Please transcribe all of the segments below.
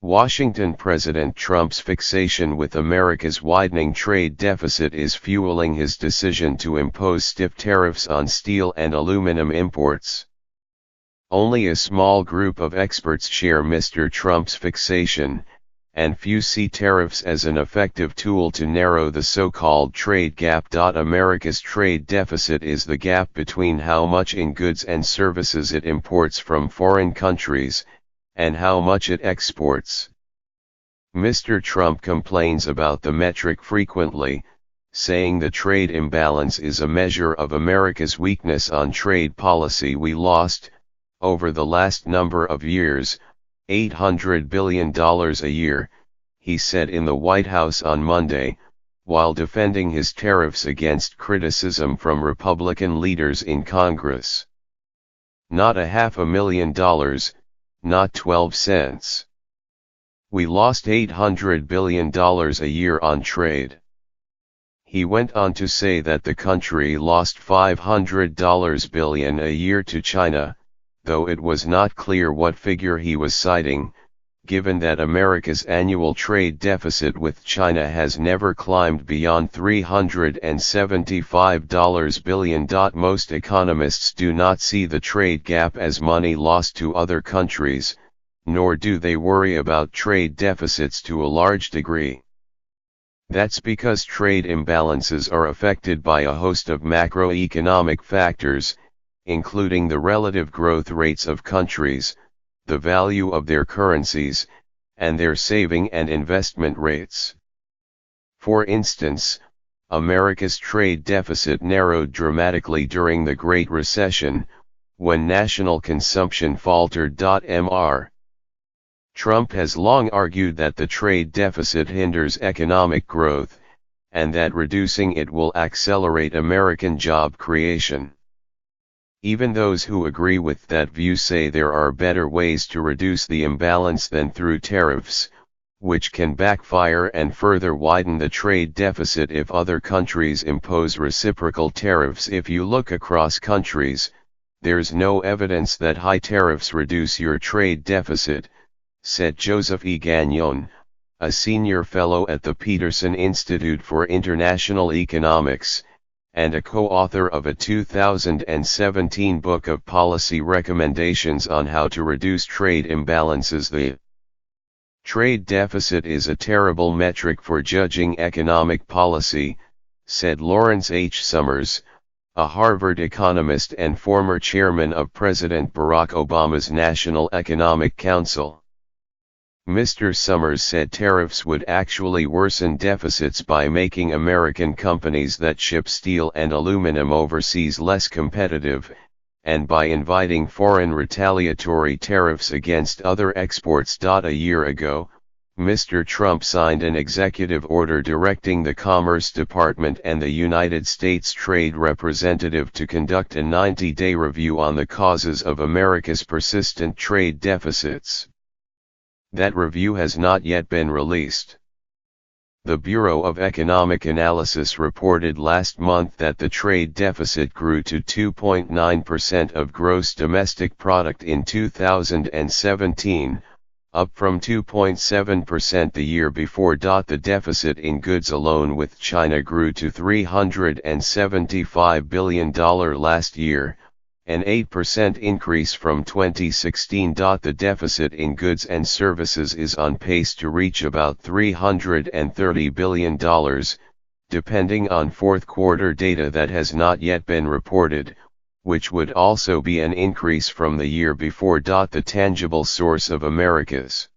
Washington President Trump's fixation with America's widening trade deficit is fueling his decision to impose stiff tariffs on steel and aluminum imports. Only a small group of experts share Mr. Trump's fixation, and few see tariffs as an effective tool to narrow the so-called trade gap. America's trade deficit is the gap between how much in goods and services it imports from foreign countries, and how much it exports. Mr. Trump complains about the metric frequently, saying the trade imbalance is a measure of America's weakness on trade policy. We lost, over the last number of years, $800 billion a year, he said in the White House on Monday, while defending his tariffs against criticism from Republican leaders in Congress. Not $500,000, not 12 cents. We lost $800 billion a year on trade. He went on to say that the country lost $500 billion a year to China, though it was not clear what figure he was citing, given that America's annual trade deficit with China has never climbed beyond $375 billion. Most economists do not see the trade gap as money lost to other countries, nor do they worry about trade deficits to a large degree. That's because trade imbalances are affected by a host of macroeconomic factors, including the relative growth rates of countries, the value of their currencies, and their saving and investment rates. For instance, America's trade deficit narrowed dramatically during the Great Recession, when national consumption faltered. Mr. Trump has long argued that the trade deficit hinders economic growth, and that reducing it will accelerate American job creation. Even those who agree with that view say there are better ways to reduce the imbalance than through tariffs, which can backfire and further widen the trade deficit if other countries impose reciprocal tariffs. If you look across countries, there's no evidence that high tariffs reduce your trade deficit, said Joseph E. Gagnon, a senior fellow at the Peterson Institute for International Economics, and a co-author of a 2017 book of policy recommendations on how to reduce trade imbalances. The trade deficit is a terrible metric for judging economic policy, said Lawrence H. Summers, a Harvard economist and former chairman of President Barack Obama's National Economic Council. Mr. Summers said tariffs would actually worsen deficits by making American companies that ship steel and aluminum overseas less competitive, and by inviting foreign retaliatory tariffs against other exports. A year ago, Mr. Trump signed an executive order directing the Commerce Department and the United States Trade Representative to conduct a 90-day review on the causes of America's persistent trade deficits. That review has not yet been released. The Bureau of Economic Analysis reported last month that the trade deficit grew to 2.9% of gross domestic product in 2017, up from 2.7% the year before. The deficit in goods alone with China grew to $375 billion last year, an 8% increase from 2016. The deficit in goods and services is on pace to reach about $330 billion, depending on fourth quarter data that has not yet been reported, which would also be an increase from the year before. The tangible source of America's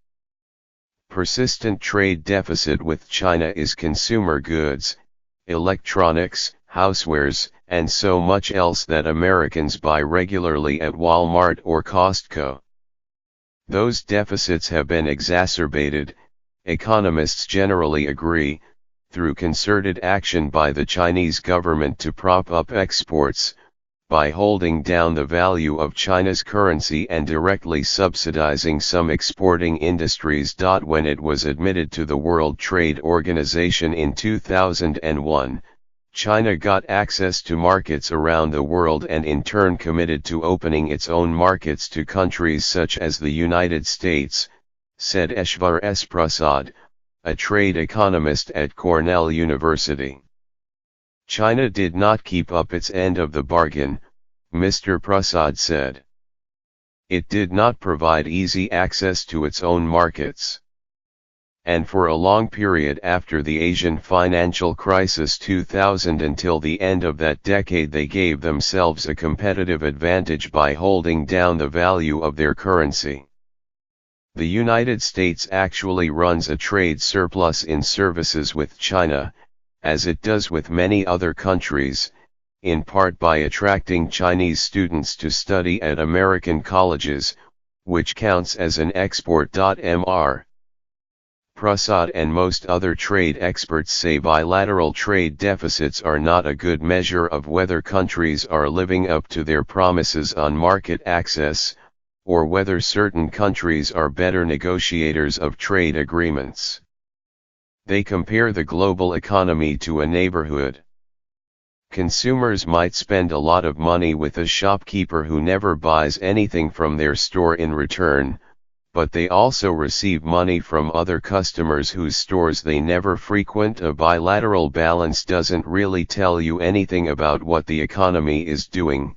persistent trade deficit with China is consumer goods, electronics, housewares, and so much else that Americans buy regularly at Walmart or Costco. Those deficits have been exacerbated, economists generally agree, through concerted action by the Chinese government to prop up exports, by holding down the value of China's currency and directly subsidizing some exporting industries. When it was admitted to the World Trade Organization in 2001, China got access to markets around the world and in turn committed to opening its own markets to countries such as the United States, said Eshvar S. Prasad, a trade economist at Cornell University. China did not keep up its end of the bargain, Mr. Prasad said. It did not provide easy access to its own markets. And for a long period after the Asian financial crisis 2000 until the end of that decade they gave themselves a competitive advantage by holding down the value of their currency. The United States actually runs a trade surplus in services with China, as it does with many other countries, in part by attracting Chinese students to study at American colleges, which counts as an export. Mr. Prasad and most other trade experts say bilateral trade deficits are not a good measure of whether countries are living up to their promises on market access, or whether certain countries are better negotiators of trade agreements. They compare the global economy to a neighborhood. Consumers might spend a lot of money with a shopkeeper who never buys anything from their store in return, but they also receive money from other customers whose stores they never frequent. A bilateral balance doesn't really tell you anything about what the economy is doing,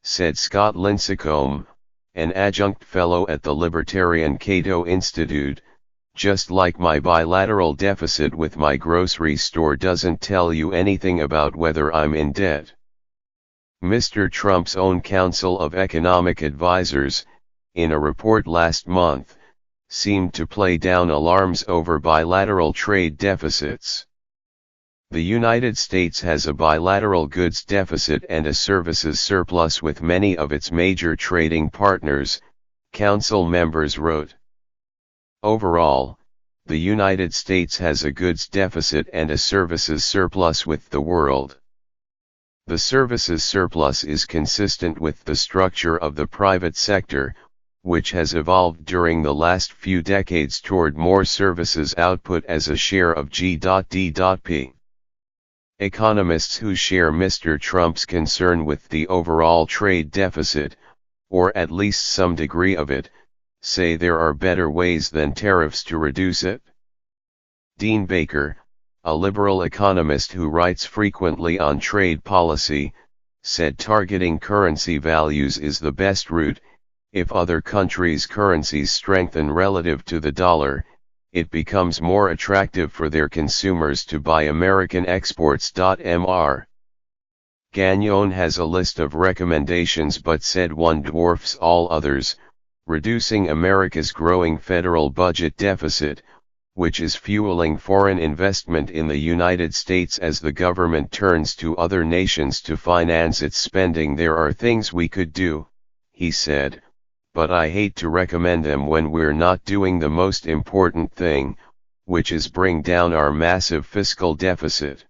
said Scott Lincecum, an adjunct fellow at the Libertarian Cato Institute. Just like my bilateral deficit with my grocery store doesn't tell you anything about whether I'm in debt. Mr. Trump's own Council of Economic Advisers, in a report last month, seemed to play down alarms over bilateral trade deficits. The United States has a bilateral goods deficit and a services surplus with many of its major trading partners, council members wrote. Overall, the United States has a goods deficit and a services surplus with the world. The services surplus is consistent with the structure of the private sector, which has evolved during the last few decades toward more services output as a share of GDP. Economists who share Mr. Trump's concern with the overall trade deficit, or at least some degree of it, say there are better ways than tariffs to reduce it. Dean Baker, a liberal economist who writes frequently on trade policy, said targeting currency values is the best route. If other countries' currencies strengthen relative to the dollar, it becomes more attractive for their consumers to buy American exports. Mr. Gagnon has a list of recommendations but said one dwarfs all others: reducing America's growing federal budget deficit, which is fueling foreign investment in the United States as the government turns to other nations to finance its spending. There are things we could do, he said, but I hate to recommend them when we're not doing the most important thing, which is bring down our massive fiscal deficit.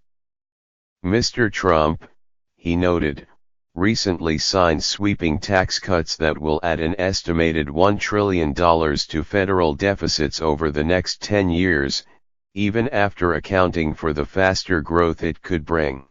Mr. Trump, he noted, recently signed sweeping tax cuts that will add an estimated $1 trillion to federal deficits over the next 10 years, even after accounting for the faster growth it could bring.